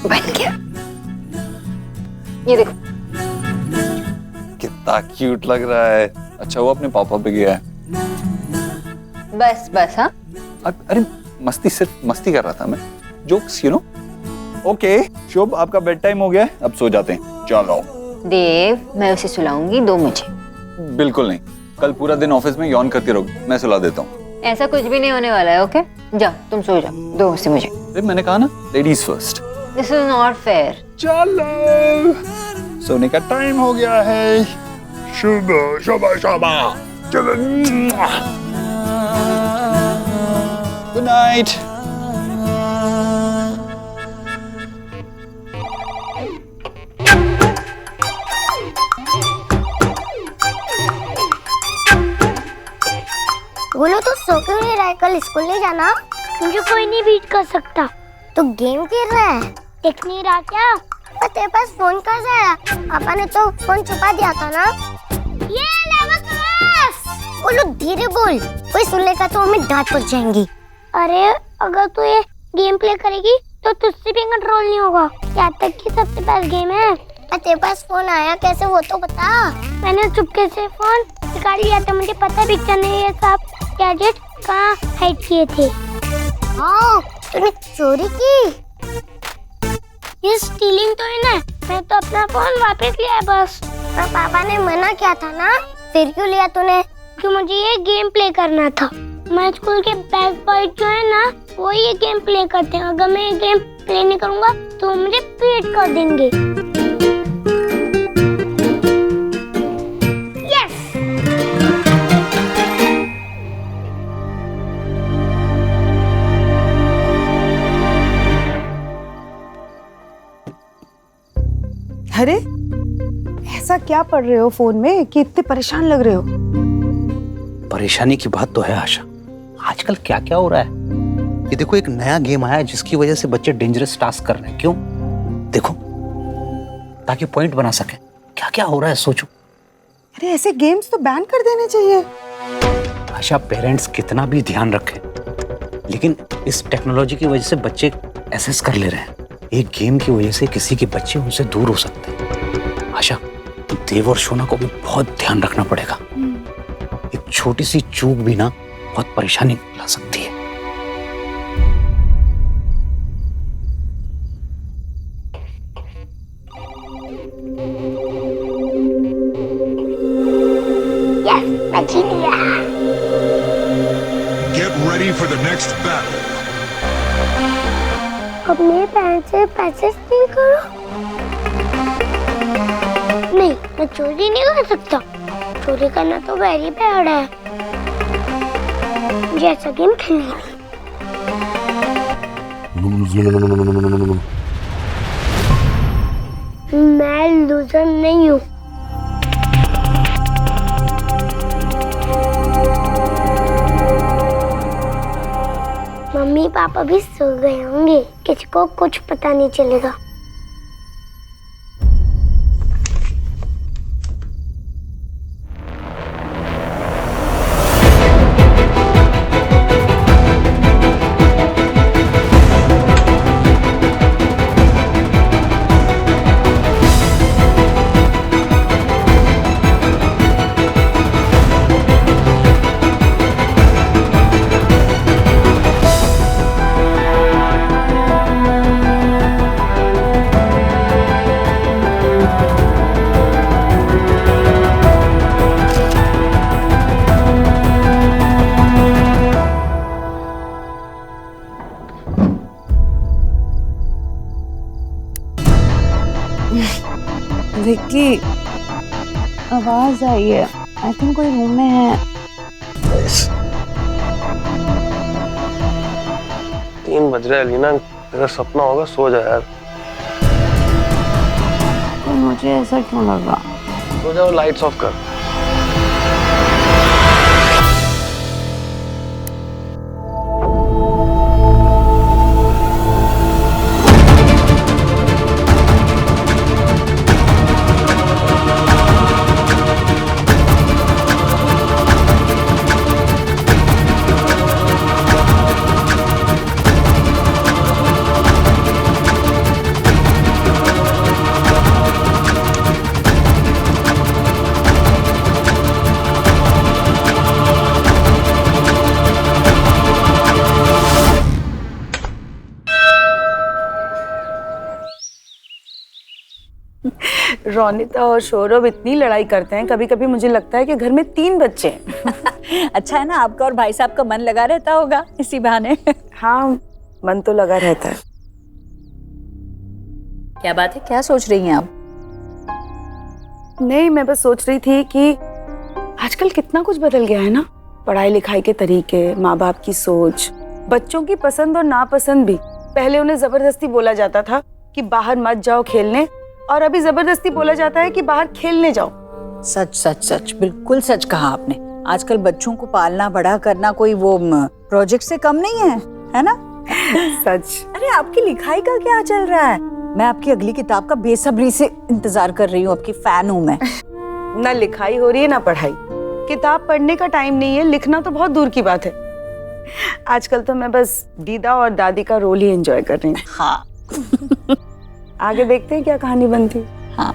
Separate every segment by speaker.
Speaker 1: बन गया। ये देखो
Speaker 2: कितना क्यूट लग रहा है। अच्छा वो अपने पापा पे गया है।
Speaker 1: बस बस। हाँ
Speaker 2: अरे मस्ती, सिर्फ मस्ती कर रहा था मैं, जोक्स यू नो। ओके शुभ, आपका बेड टाइम हो गया है, अब सो जाते हैं। चलो
Speaker 1: देव, मैं उसे सुलाऊंगी, दो मुझे।
Speaker 2: बिल्कुल नहीं, कल पूरा दिन ऑफिस में यौन करती रहोगी, मैं सुला देता हूँ।
Speaker 1: ऐसा कुछ भी नहीं होने वाला है। ओके जाओ, तुम सो जाओ, दो से मुझे।
Speaker 2: मैंने कहा ना, ladies first.
Speaker 1: This is not fair.
Speaker 2: चलो सोने का टाइम हो गया है। शुभ शुभ शुभ, चलो गुड नाइट।
Speaker 3: बोलो तो सो क्यों नहीं रहा है? कल स्कूल नहीं जाना?
Speaker 4: मुझे कोई नहीं बीट कर सकता।
Speaker 3: तो गेम खेल रहा है?
Speaker 4: देख नहीं रहा क्या?
Speaker 3: पर तेरे पास फोन कैसे आया? पापा ने तो फोन छुपा दिया था ना।
Speaker 4: ये लेवल क्रॉस।
Speaker 3: बोलो धीरे बोल, कोई सुन लेगा तो हमें डांट पड़ जाएंगी।
Speaker 4: अरे अगर तू ये गेम प्ले करेगी तो तुझसे भी कंट्रोल नहीं होगा। क्या तक की सबसे बेस्ट गेम है।
Speaker 3: तेरे पास फोन आया कैसे वो तो बता।
Speaker 4: मैंने चुपके से फोन निकाल लिया था। मुझे पता पिक्चर ने ये सब गैजेट कहाँ हाइड किए थे।
Speaker 3: हाँ तूने चोरी की?
Speaker 4: ये स्टीलिंग तो है ना, मैं तो अपना फोन वापस लिया बस।
Speaker 3: पर पापा ने मना किया था ना, फिर क्यों लिया तूने?
Speaker 4: कि मुझे ये गेम प्ले करना था। मैं स्कूल के बैक बॉय जो है ना, वो ये गेम प्ले करते हैं। अगर मैं ये गेम प्ले नहीं करूँगा तो मुझे पीट कर देंगे।
Speaker 5: अरे ऐसा क्या पढ़ रहे हो फोन में कि इतने परेशान लग रहे हो?
Speaker 6: परेशानी की बात तो है आशा, आजकल क्या क्या हो रहा है। ये देखो एक नया गेम आया है जिसकी वजह से बच्चे डेंजरस टास्क कर रहे हैं। क्यों? देखो, ताकि पॉइंट बना सके। क्या क्या हो रहा है सोचो।
Speaker 5: अरे ऐसे गेम्स तो बैन कर देने चाहिए।
Speaker 6: आशा पेरेंट्स कितना भी ध्यान रखें, लेकिन इस टेक्नोलॉजी की वजह से बच्चे एसेस कर ले रहे हैं। एक गेम की वजह से किसी के बच्चे उनसे दूर हो सकते हैं। आशा, देव और शोना को भी बहुत ध्यान रखना पड़ेगा। एक छोटी सी चूक भी ना बहुत परेशानी ला सकती है।
Speaker 4: मैं जीत गया।
Speaker 7: Get ready for the next battle.
Speaker 4: अपने पैसे से पैसे स्टील करो। नहीं, मैं चोरी नहीं कर सकता। चोरी करना तो वेरी बैड है। जैसा गेम खेलना मैं लूजर नहीं हूँ। मम्मी पापा भी सो गए होंगे, किसी को कुछ पता नहीं चलेगा।
Speaker 5: विक्की, आवाज आई है। आई थिंक कोई रूम में है।
Speaker 8: 3 बज रहे हैं लीना, तेरा सपना होगा, सो जा यार।
Speaker 5: तो मुझे ऐसा क्यों लगा?
Speaker 8: सो जाओ, लाइट्स ऑफ कर।
Speaker 5: रोनिता और सौरभ इतनी लड़ाई करते हैं, कभी कभी मुझे लगता है कि घर में 3 बच्चे हैं।
Speaker 9: अच्छा है ना, आपका और भाई साहब का मन लगा रहता होगा इसी बहाने।
Speaker 5: हाँ, मन तो लगा रहता है।
Speaker 9: क्या बात है, क्या सोच रही हैं आप?
Speaker 5: नहीं, मैं बस सोच रही थी कि आजकल कितना कुछ बदल गया है ना, पढ़ाई लिखाई के तरीके, माँ बाप की सोच, बच्चों की पसंद और नापसंद भी। पहले उन्हें जबरदस्ती बोला जाता था कि बाहर मत जाओ खेलने, और अभी जबरदस्ती बोला जाता है कि बाहर खेलने जाओ।
Speaker 9: सच सच सच, बिल्कुल सच कहा आपने। आजकल बच्चों को पालना बड़ा करना कोई वो प्रोजेक्ट से कम नहीं है ना?
Speaker 5: सच।
Speaker 9: अरे आपकी लिखाई का क्या चल रहा है? मैं आपकी अगली किताब का बेसब्री से इंतजार कर रही हूँ, आपकी फैन हूँ मैं।
Speaker 5: ना लिखाई हो रही है ना पढ़ाई। किताब पढ़ने का टाइम नहीं है, लिखना तो बहुत दूर की बात है। आजकल तो मैं बस दीदा और दादी का रोल ही एंजॉय कर रही हूँ।
Speaker 9: हाँ।
Speaker 5: आगे देखते हैं क्या कहानी बनती।
Speaker 9: हाँ।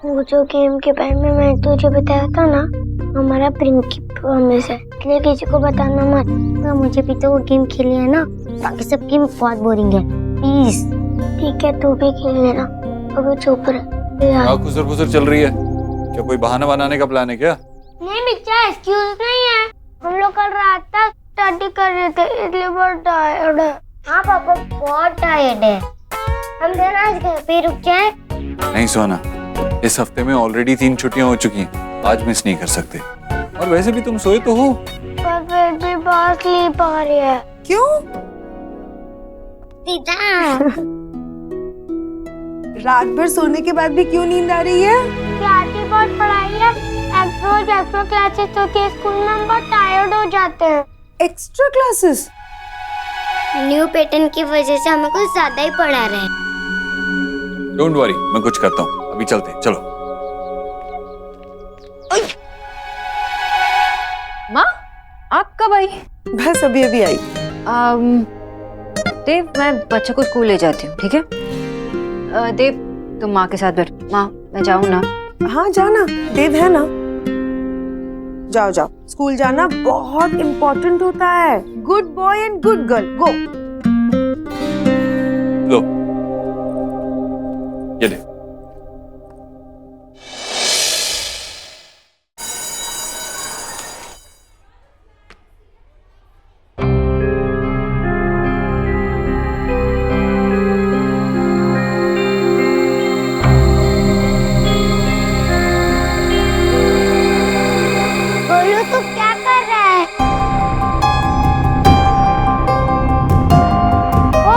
Speaker 4: वो जो गेम के बारे में मैंने तुझे बताया था ना, हमारा प्रिंकी प्रॉमिस है कि किसी को बताना मत। तो मुझे भी तो वो गेम खेलनी है ना, बाकी सब गेम बहुत बोरिंग है, प्लीज। ठीक है, तू भी खेल लेना, अभी चुप रह।
Speaker 2: क्या खुसर चल रही है? क्या कोई बहाना बनाने का प्लान है क्या?
Speaker 4: नहीं बिच्चा, एक्सक्यूज नहीं है। हम लोग कल रात तक स्टडी कर रहे थे, इसलिए बहुत टायर्ड है। हाँ पापा, बहुत टायर्ड है। हम दोनों आज घर पे रुक जाए।
Speaker 2: नहीं सोना, इस हफ्ते में ऑलरेडी 3 छुट्टियां हो चुकी हैं, आज मिस नहीं कर सकते। और वैसे भी तुम सोए तो हो।
Speaker 4: पर फिर भी बहुत स्लीप आ रही है।
Speaker 5: क्यों?
Speaker 4: दीदा,
Speaker 5: रात भर सोने के बाद भी क्यों नींद आ रही है?
Speaker 4: आती बहुत पढ़ाई है, एक्स्ट्रा क्लासेस होती है स्कूल में, हम बहुत टायर्ड हो जाते हैं।
Speaker 5: Extra classes?
Speaker 3: न्यू पैटर्न की वजह से हमें कुछ ज्यादा ही पढ़ा रहे हैं।
Speaker 2: डोंट वरी, मैं कुछ करता हूँ, अभी चलते हैं, चलो।
Speaker 1: माँ, आप कब आई?
Speaker 5: बस अभी अभी आई।
Speaker 1: देव, मैं बच्चे को स्कूल ले जाती हूँ, ठीक है? देव, तुम माँ के साथ बैठ। माँ, मैं जाऊँ ना?
Speaker 5: हाँ जाना, देव है ना। जाओ जाओ, स्कूल जाना बहुत इम्पोर्टेंट होता है। Good boy and good girl, go.
Speaker 2: लो, ये ले।
Speaker 4: तू क्या कर रहा है? ओ,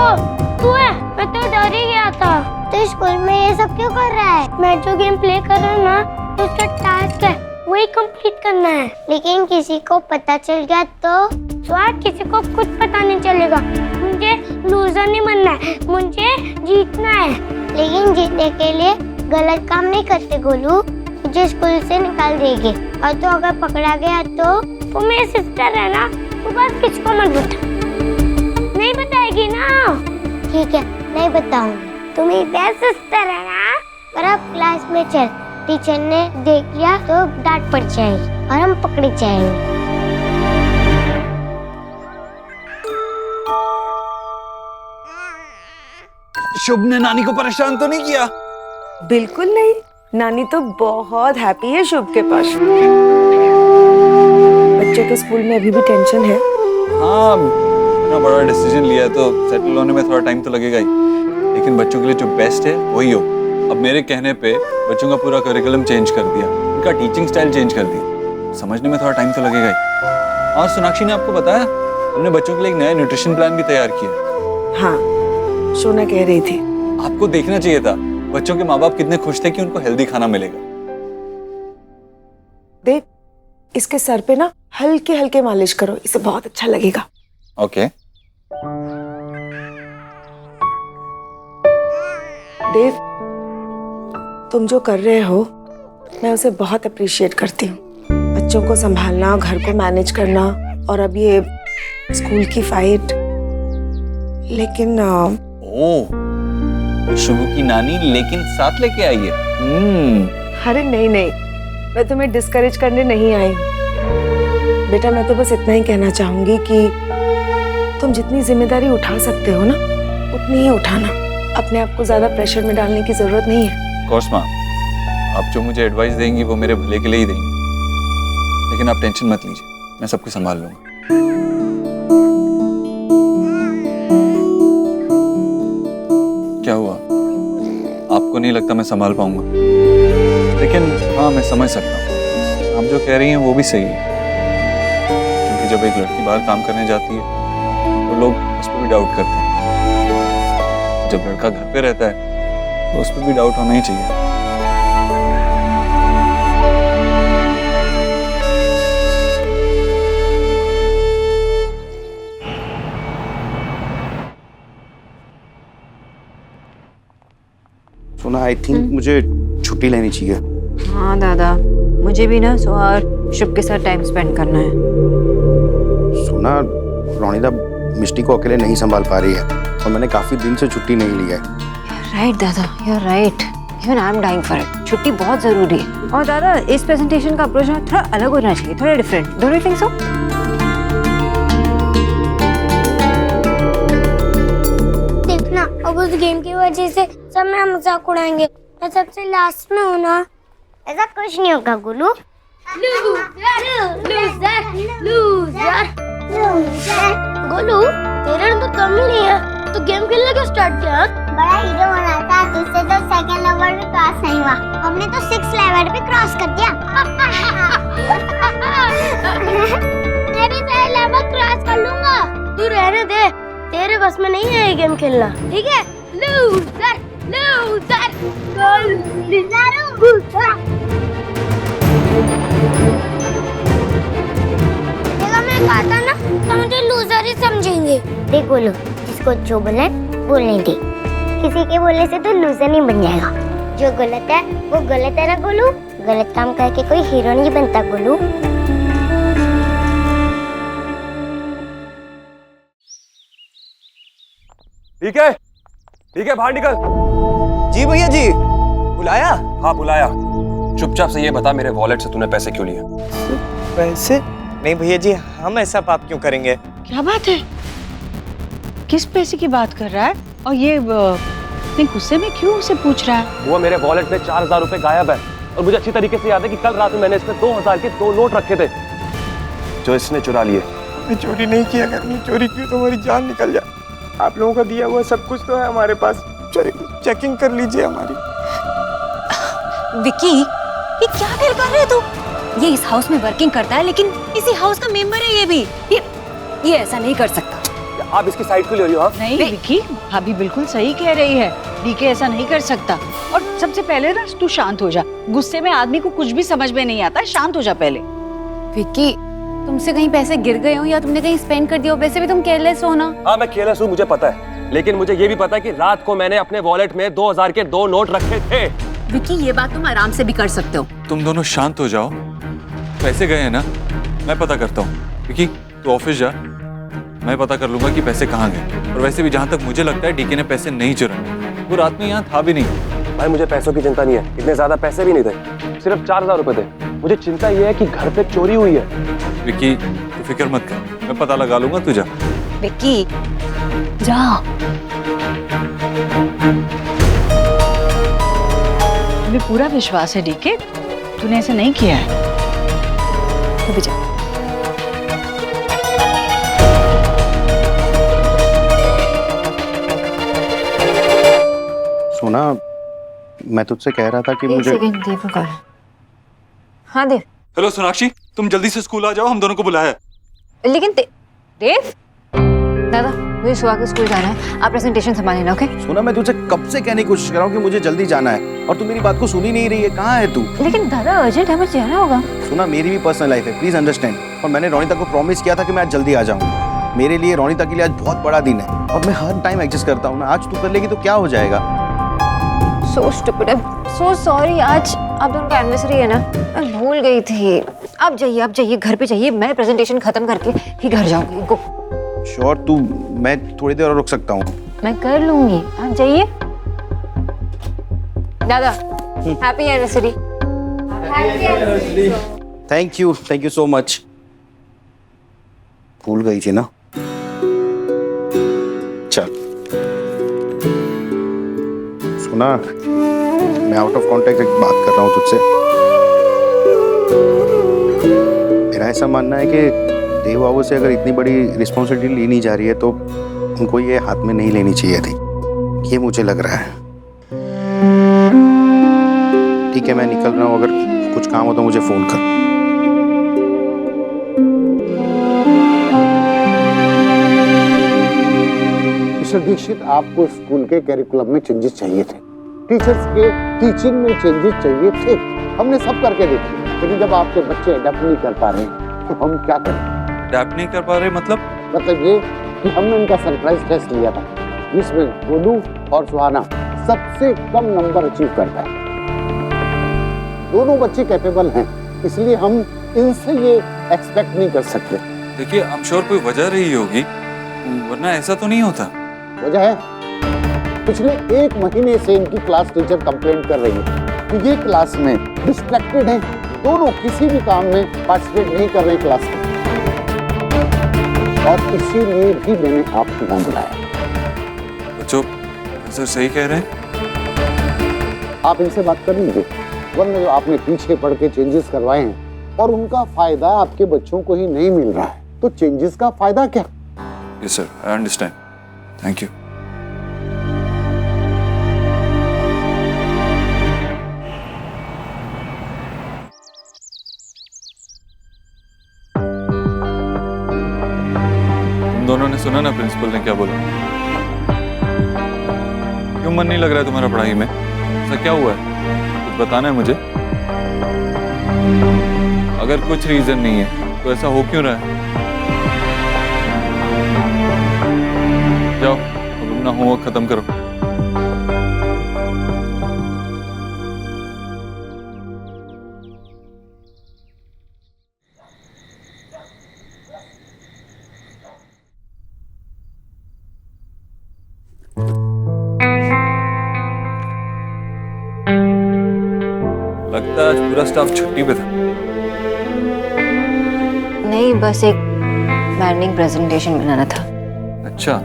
Speaker 4: तू है? मैं तो डर ही गया था।
Speaker 3: तो स्कूल में ये सब क्यों कर रहा है?
Speaker 4: मैं जो गेम प्ले कर रहा हूँ ना, तो उसका टास्क है, वही कंप्लीट करना है।
Speaker 3: लेकिन किसी को पता चल गया तो?
Speaker 4: स्वाद किसी को कुछ पता नहीं चलेगा। मुझे लूजर नहीं बनना है, मुझे जीतना है।
Speaker 3: लेकिन जीतने के लिए गलत काम नहीं करते गोलू, तुझे स्कूल से निकाल देंगे। और तो अगर पकड़ा गया तो
Speaker 4: मेरी सिस्टर है ना, तू बस किसी को मत बता। नहीं बताएगी ना?
Speaker 3: ठीक है, नहीं बताऊंगी।
Speaker 4: तू मेरी बेस्ट सिस्टर है ना?
Speaker 3: पर अब क्लास में चल, टीचर ने देख लिया तो डांट पड़ जाएगी और हम पकड़े जाएंगे।
Speaker 2: शुभ ने नानी को परेशान तो नहीं किया?
Speaker 5: बिल्कुल नहीं, नानी तो बहुत हैप्पी है शुभ के पास। बच्चे के स्कूल में अभी भी टेंशन है।
Speaker 2: हाँ, इतना बड़ा डिसीजन लिया है तो सेटल होने में थोड़ा टाइम तो लगेगा ही, लेकिन बच्चों के लिए जो बेस्ट है वही हो। अब मेरे कहने पे बच्चों का पूरा करिकुलम चेंज कर दिया, उनका टीचिंग स्टाइल चेंज कर दिया, समझने में थोड़ा टाइम तो लगेगा ही। और सोनाक्षी ने आपको बताया, हमने बच्चों के लिए एक नया न्यूट्रिशन प्लान भी तैयार किया।
Speaker 5: हाँ, सोना कह रही थी।
Speaker 2: आपको देखना चाहिए था बच्चों के माँ बाप कितने खुश थे कि उनको हेल्दी खाना मिलेगा।
Speaker 5: देख, इसके सर पे ना हल्के हल्के मालिश करो, इसे बहुत अच्छा लगेगा।
Speaker 2: ओके।
Speaker 5: देव, तुम जो कर रहे हो मैं उसे बहुत अप्रिशिएट करती हूँ। बच्चों को संभालना, घर को मैनेज करना और अब ये स्कूल की फाइट। लेकिन
Speaker 2: शुभ की नानी लेकिन साथ लेके आई है।
Speaker 5: अरे नहीं नहीं, मैं तुम्हें डिस्करेज करने नहीं आई बेटा। मैं तो बस इतना ही कहना चाहूंगी कि तुम जितनी जिम्मेदारी उठा सकते हो ना, उतनी ही उठाना। अपने आप को ज्यादा प्रेशर में डालने की जरूरत नहीं है।
Speaker 2: कोर्स माँ, आप जो मुझे एडवाइस देंगी वो मेरे भले के लिए ही देंगी, लेकिन आप टेंशन मत लीजिए, मैं सब कुछ संभाल लूंगा। क्या हुआ, आपको नहीं लगता मैं संभाल पाऊंगा? लेकिन हाँ, मैं समझ सकता हूँ, आप जो कह रही हैं वो भी सही है, क्योंकि जब एक लड़की बाहर काम करने जाती है तो लोग उस पर भी डाउट करते हैं। जब लड़का घर पे रहता है तो उस पर भी डाउट होना ही चाहिए।
Speaker 10: सुना, आई थिंक मुझे छुट्टी लेनी चाहिए।
Speaker 1: हाँ दादा, मुझे भी ना सुहा और शुभ के साथ टाइम स्पेंड करना है।
Speaker 10: सुना, रोनिता मिष्टी को अकेले नहीं संभाल पा रही है और मैंने काफी दिन से छुट्टी नहीं ली है।
Speaker 1: राइट दादा, you are right, even I am dying for it. छुट्टी बहुत जरूरी है। और दादा, इस प्रेजेंटेशन का अप्रोच थोड़ा अलग होना चाहिए, थोड़ा different. Don't you think so?
Speaker 4: देखना, अब उस गेम की वजह से सब मेरा मजाक उड़ाएंगे। मैं सबसे लास्ट में हूँ ना।
Speaker 3: ऐसा कुछ नहीं होगा गोलू।
Speaker 4: गोलू, तेरे तो कम ही नहीं है, तो गेम खेलने का स्टार्ट किया?
Speaker 3: बड़ा हीरो बना था, जिससे तो सेकंड लेवल भी क्रॉस नहीं हुआ, हमने तो 6th लेवल पे क्रॉस कर दिया।
Speaker 4: मैं भी 3rd लेवल क्रॉस कर लूंगा। तू रहने दे, तेरे बस में नहीं है ये गेम खेलना, ठीक है? लूजर, लूजर, मैं कहा था ना, तो मुझे लूजर ही समझेंगे।
Speaker 3: देख गोलू, जिसको जो बोलना है बोलने दे, किसी के बोलने से तो लूजर नहीं बन जाएगा। जो गलत है वो गलत है ना गोलू। गलत काम करके कोई हीरो नहीं बनता गोलू।
Speaker 8: ठीक है, बाहर निकल।
Speaker 11: जी भैया जी, बुलाया?
Speaker 8: हाँ बुलाया। चुपचाप से ये बता, मेरे वॉलेट से तूने पैसे क्यों लिए?
Speaker 11: पैसे? नहीं भैया जी, हम ऐसा पाप क्यों करेंगे?
Speaker 9: क्या बात है? किस पैसे की बात कर रहा है? और ये इतने गुस्से में क्यों उसे पूछ रहा है?
Speaker 8: वो मेरे वॉलेट में 4000 रुपए गायब है, और मुझे अच्छी तरीके से याद है कि कल रात में मैंने इसमें 2000 के 2 नोट रखे थे, जो इसने चुरा लिए।
Speaker 11: मैं चोरी नहीं किया, अगर मैं चोरी की तो हमारी जान निकल जाए। आप लोगों का दिया हुआ सब कुछ तो है हमारे पास, चेकिंग कर लीजिए हमारी।
Speaker 1: विकी, ये क्या खेल कर रहे हो तू? ये इस हाउस में वर्किंग करता है, लेकिन इसी हाउस का मेंबर है ये भी। ये ऐसा नहीं कर सकता।
Speaker 8: आप इसकी साइड क्यों ले रही हो?
Speaker 9: नहीं विकी, भाभी बिल्कुल सही कह रही है। डीके ऐसा नहीं कर सकता। और सबसे पहले ना तू शांत हो जा। गुस्से में आदमी को कुछ भी समझ में नहीं आता। शांत हो जा पहले।
Speaker 1: विकी, तुमसे कहीं पैसे गिर गए हो या तुमने कहीं स्पेंड कर दिया हो? वैसे भी तुम केयरलेस हो ना।
Speaker 8: हाँ मैं केयरलेस हूँ, मुझे पता है, लेकिन मुझे ये भी पता है कि रात को मैंने अपने वॉलेट में 2000 के 2 नोट रखे थे।
Speaker 1: विकी, ये बात तुम आराम से भी कर सकते हो।
Speaker 2: तुम दोनों शांत हो जाओ। पैसे गए हैं ना, मैं पता करता हूँ। विकी, तू ऑफिस जा, मैं पता कर लूंगा कि पैसे कहाँ गए। और वैसे भी जहाँ तक मुझे लगता है डीके ने पैसे नहीं चुराए, वो रात में यहाँ था भी नहीं।
Speaker 8: भाई मुझे पैसों की चिंता नहीं है, इतने ज्यादा पैसे भी नहीं थे, सिर्फ 4000 रुपए थे। मुझे चिंता ये है कि घर पे चोरी हुई है।
Speaker 2: विकी, तू फिक्र मत कर, मैं पता लगा लूंगा, तू जा।
Speaker 1: विकी, जा।
Speaker 9: मुझे पूरा विश्वास है डीके, तूने ऐसा नहीं किया है।
Speaker 1: तू भी जा।
Speaker 10: सुना, मैं तुझसे कह रहा था कि
Speaker 1: एक
Speaker 10: मुझे।
Speaker 1: सेकंड, देव को कॉल। हाँ देव।
Speaker 2: हेलो सोनाक्षी, तुम जल्दी से स्कूल आ जाओ, हम दोनों को बुलाया है।
Speaker 1: लेकिन देव, दादा मुझे सुहा के स्कूल जाना है, आप प्रेजेंटेशन संभाल लेना, ओके?
Speaker 10: सुना, मैं तुझसे कब से कहने की कोशिश कर रहा हूँ कि मुझे जल्दी जाना है और तू मेरी बात को सुन ही नहीं रही है। कहाँ है तू?
Speaker 1: लेकिन दादा अर्जेंट है, मुझे जाना होगा।
Speaker 10: सुना, मेरी भी पर्सनल लाइफ है, प्लीज अंडरस्टैंड। और मैंने रोनिता को प्रॉमिस किया था कि मैं आज जल्दी आ जाऊंगा। मेरे लिए, रोनिता के लिए आज बहुत बड़ा दिन है और मैं हर टाइम एडजस्ट करता हूँ ना। आज तू कर लेगी तो क्या हो जाएगा?
Speaker 1: So stupid, I'm so sorry। आज आप दोनों का एनिवर्सरी है ना, मैं भूल गई थी। अब जाइए, घर पे जाइए, मैं प्रेजेंटेशन खत्म करके ही घर जाऊंगी। गो।
Speaker 10: श्योर? तू, मैं थोड़ी देर और रुक सकता हूँ।
Speaker 1: मैं कर लूंगी, आप जाइए। दादा, happy anniversary.
Speaker 10: Thank you so much. भूल गई थी ना। चल। सुना, मैं आउट ऑफ कॉन्टेक्ट एक बात कर रहा हूँ तुझसे। मेरा ऐसा मानना है कि देव बाबू से अगर इतनी बड़ी रिस्पॉन्सिबिलिटी लेनी जा रही है तो उनको ये हाथ में नहीं लेनी चाहिए थी, ये मुझे लग रहा है। ठीक है, मैं निकल रहा हूँ, अगर कुछ काम हो तो मुझे फोन कर।
Speaker 12: मिस्टर दीक्षित, आपको स्कूल के कैरिकुलम में चेंजेस चाहिए थे, टीचर्स के टीचिंग में चेंजेस चाहिए थे। हमने सब करके देखे, लेकिन जब आपके बच्चे अडेप्ट नहीं कर पा रहे हैं तो हम क्या करें?
Speaker 2: अडेप्ट नहीं कर पा रहे मतलब
Speaker 12: ये कि हमने उनका सरप्राइज टेस्ट लिया था, जिसमें गोलू और सुहाना सबसे कम नंबर अचीव करता है। दोनों बच्चे कैपेबल हैं, इसलिए हम इनसे ये एक्सपेक्ट नहीं कर सकते।
Speaker 2: देखिए, आई एम श्योर कोई वजह रही होगी, वरना ऐसा तो नहीं होता।
Speaker 12: वजह है, पिछले 1 महीने से इनकी क्लास टीचर कंप्लेंट कर रही है कि ये क्लास में डिस्ट्रैक्टेड हैं, दोनों किसी भी काम में पार्टिसिपेट नहीं कर रहे क्लास में, और इसीलिए भी मैंने आपको यहाँ बुलाया।
Speaker 2: बच्चों, सर सही कह रहे हैं।
Speaker 12: आप इनसे बात कर लीजिए, वरना जो आपने पीछे पड़ के चेंजेस करवाए हैं और उनका फायदा आपके बच्चों को ही नहीं मिल रहा है, तो चेंजेस का फायदा क्या?
Speaker 2: Yes sir, I understand, thank you. तुम दोनों ने सुना ना प्रिंसिपल ने क्या बोला? क्यों मन नहीं लग रहा है तुम्हारा पढ़ाई में? ऐसा क्या हुआ है? कुछ बताना है मुझे। अगर कुछ रीजन नहीं है तो ऐसा हो क्यों रहा है? जाओ, अब अपना होमवर्क खत्म करो। लगता है आज पूरा स्टाफ छुट्टी पे था।
Speaker 1: नहीं, बस एक बैंडिंग प्रेजेंटेशन बनाना था।
Speaker 2: अच्छा,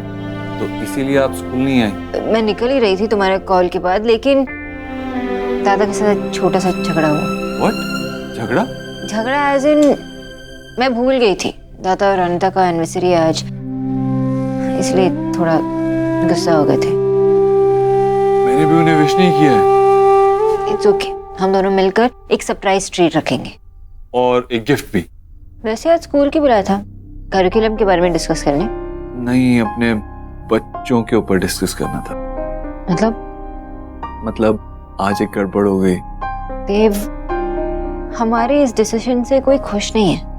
Speaker 2: तो इसीलिए आप स्कूल नहीं आई?
Speaker 1: मैं निकल ही रही थी तुम्हारे कॉल के बाद, लेकिन दादा के साथ एक छोटा सा झगड़ा हुआ।
Speaker 2: व्हाट? झगड़ा?
Speaker 1: झगड़ा एज इन मैं भूल गई थी दादा और अनिता का एनिवर्सरी है आज, इसलिए थोड़ा गुस्सा हो गए थे।
Speaker 2: मैंने भी उन्हें विश नहीं किया है।
Speaker 1: इट्स ओके, हम दोनों मिलकर एक सरप्राइज ट्रीट रखेंगे
Speaker 2: और एक गिफ्ट भी।
Speaker 1: वैसे आज स्कूल की बुलाया था, करिकुलम के बारे में डिस्कस करने।
Speaker 2: नहीं, अपने बच्चों के ऊपर डिस्कस करना था। मतलब आज एक गड़बड़ हो गई।
Speaker 1: देव, हमारे इस डिसीजन से कोई खुश नहीं है।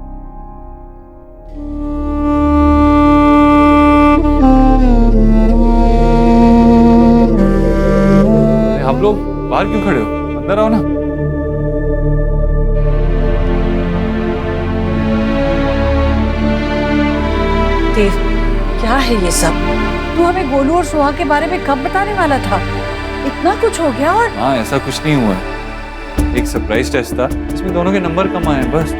Speaker 2: हम लोग बाहर क्यों खड़े हो? अंदर आओ ना।
Speaker 9: देव, क्या है ये सब? तू हमें गोलू और सुहा के बारे में कब बताने वाला था? इतना कुछ हो गया और
Speaker 2: हाँ, ऐसा कुछ नहीं हुआ। एक सरप्राइज टेस्ट था, इसमें दोनों के नंबर कम आए बस।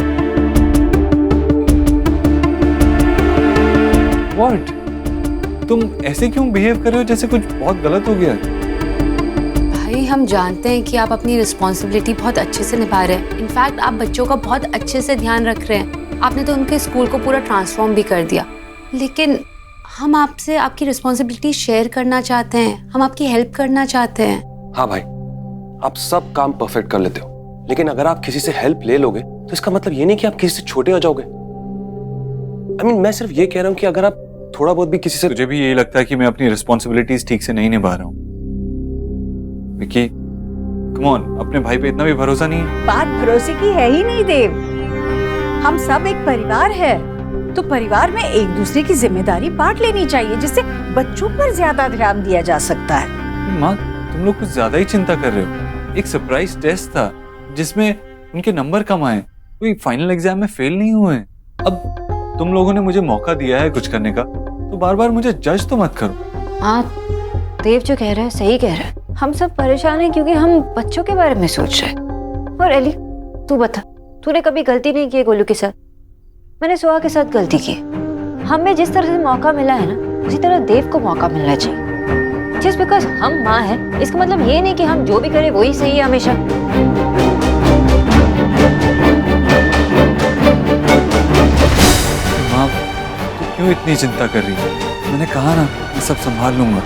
Speaker 2: व्हाट? तुम ऐसे क्यों बिहेव कर रहे हो जैसे कुछ बहुत गलत हो गया?
Speaker 13: भाई, हम जानते हैं कि आप अपनी रिस्पॉन्सिबिलिटी बहुत अच्छे से निभा रहे हैं। इनफैक्ट आप बच्चों का बहुत अच्छे से ध्यान रख रहे हैं। आपने तो उनके स्कूल को पूरा ट्रांसफॉर्म भी कर दिया, लेकिन हम आपसे आपकी रिस्पॉन्सिबिलिटी शेयर करना चाहते हैं, हम आपकी हेल्प करना चाहते हैं।
Speaker 8: हाँ भाई, आप सब काम परफेक्ट कर लेते हो, लेकिन अगर आप किसी से हेल्प ले लोगे तो इसका मतलब ये नहीं कि आप किसी से छोटे हो जाओगे। I mean, मैं सिर्फ ये कह रहा हूँ कि अगर आप थोड़ा बहुत भी किसी से।
Speaker 2: तुझे भी यही लगता है कि मैं अपनी रिस्पॉन्सिबिलिटीज ठीक से नहीं निभा रहा हूँ? विकी, कम ऑन, अपने भाई पे इतना भी भरोसा नहीं है?
Speaker 9: बात भरोसे की है ही नहीं देव। हम सब एक परिवार है, तो परिवार में एक दूसरे की जिम्मेदारी बांट लेनी चाहिए, जिससे बच्चों पर ज्यादा ध्यान दिया जा सकता है।
Speaker 2: माँ, तुम लोग कुछ ज्यादा ही चिंता कर रहे हो। एक सरप्राइज टेस्ट था जिसमें उनके नंबर कम आए, कोई फाइनल एग्जाम में फेल नहीं हुए। अब तुम लोगों ने मुझे मौका दिया है कुछ करने का, तो बार बार मुझे जज तो मत करो।
Speaker 1: हाँ, देव जो कह रहा है सही कह रहा है। हम सब परेशान हैं क्योंकि हम बच्चों के बारे में सोच रहे हैं। और एली, तू बता, तूने कभी गलती नहीं की गोलू के साथ? मैंने सुहा के साथ गलती की। हमें जिस तरह से मौका मिला है ना, उसी तरह देव को मौका मिलना चाहिए। जस्ट बिकॉज हम माँ हैं इसका मतलब ये नहीं कि हम जो भी करें वही सही है हमेशा।
Speaker 2: माँ तू क्यों इतनी चिंता कर रही है? मैंने कहा ना मैं सब संभाल लूंगा।